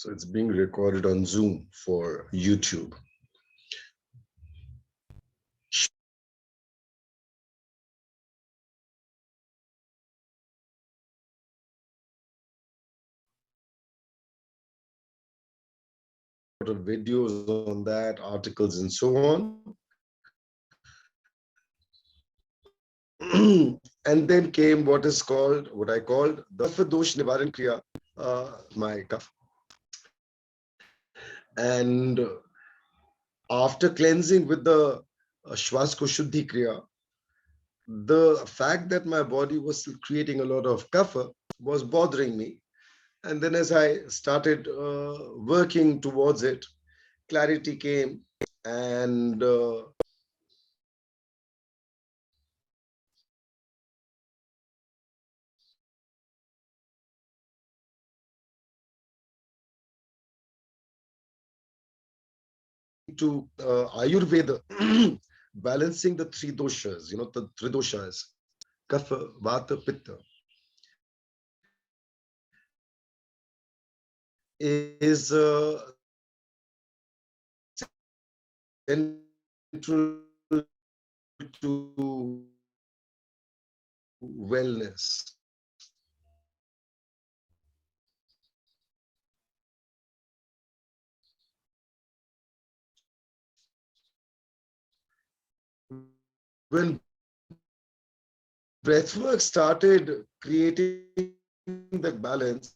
So it's being recorded on Zoom for YouTube. Videos on that, articles and so on. And then came what is called, what I called the Kafa Dosh Nivaran Kriya, my kaf. And after cleansing with the Shwas Ko Shuddhi Kriya, the fact that my body was still creating a lot of kapha was bothering me. And then as I started working towards it, clarity came. And to Ayurveda, balancing the three doshas, the three doshas, kapha, vata, pitta, is central to wellness. When breathwork started creating the balance,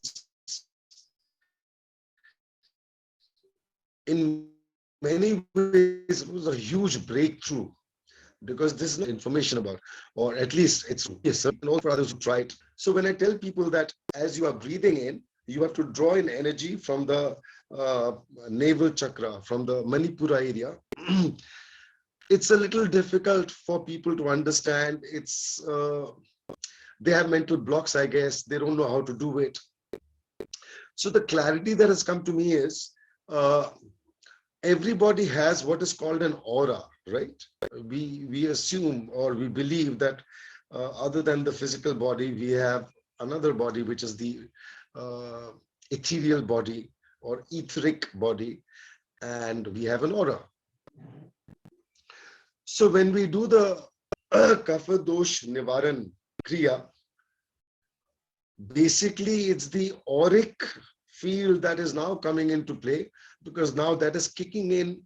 in many ways, it was a huge breakthrough because this is not information about, or at least it's yes, and all for others who try it. So when I tell people that as you are breathing in, you have to draw in energy from the uh, navel chakra, from the Manipura area. It's a little difficult for people to understand. They have mental blocks, I guess. They don't know how to do it. So the clarity that has come to me is uh, everybody has what is called an aura, right? We assume or we believe that other than the physical body, we have another body, which is the uh, ethereal body or etheric body, and we have an aura. So when we do the kapha dosh nivaran kriya, basically it's the auric field that is now coming into play, because now that is kicking in,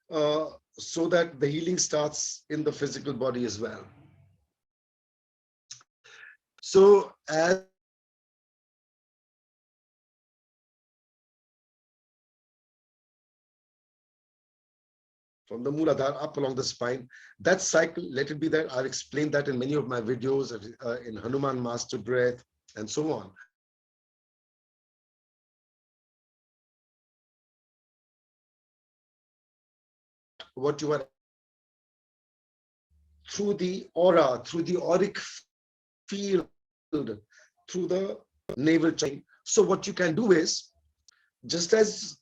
uh, so that the healing starts in the physical body as well. So as from the Mooladhara up along the spine, that cycle, let it be that I've explained that in many of my videos, in Hanuman Master Breath and so on. What you are through the aura, through the auric field, through the navel chain. So what you can do is, just as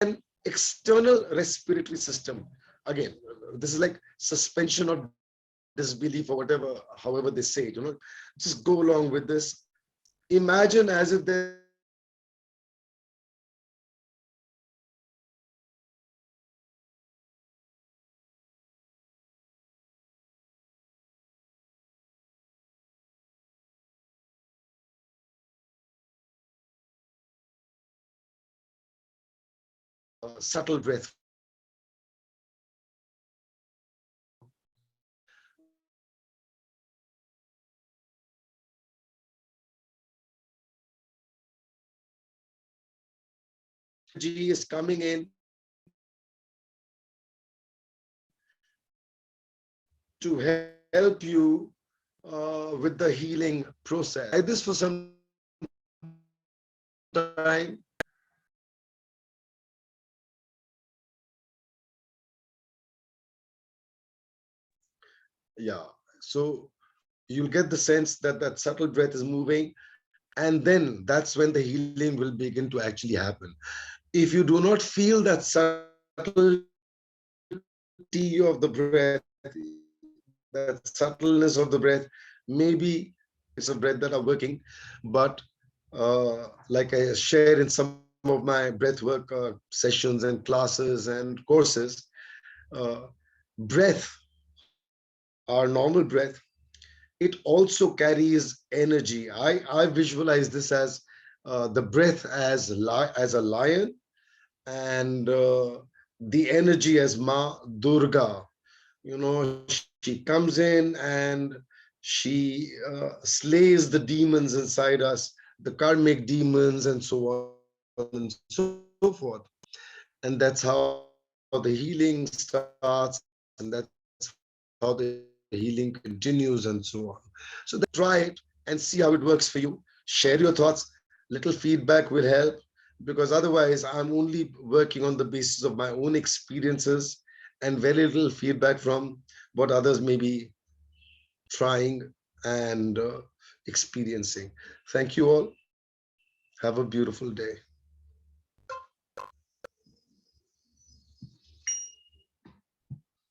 an external respiratory system. Again, this is like suspension of disbelief or whatever, however they say it, just go along with this. Imagine as if there's a subtle breath. Energy is coming in to help you with the healing process. I this for some time. Yeah. So you'll get the sense that that subtle breath is moving, and then that's when the healing will begin to actually happen. If you do not feel that subtlety of the breath, that is that subtleness of the breath. Maybe it's a breath that are working, but like I share in some of my breath work sessions and classes and courses, uh, breath, our normal breath, it also carries energy. I visualize this as the breath as as a lion, and the energy as Ma Durga. You know, she comes in and she slays the demons inside us, the karmic demons, and so on and so forth. And that's how the healing starts, and that's how the healing continues, and so on. So that try it and see how it works for you. Share your thoughts. Little feedback will help, because otherwise I'm only working on the basis of my own experiences and very little feedback from what others may be trying and experiencing. Thank you all. Have a beautiful day.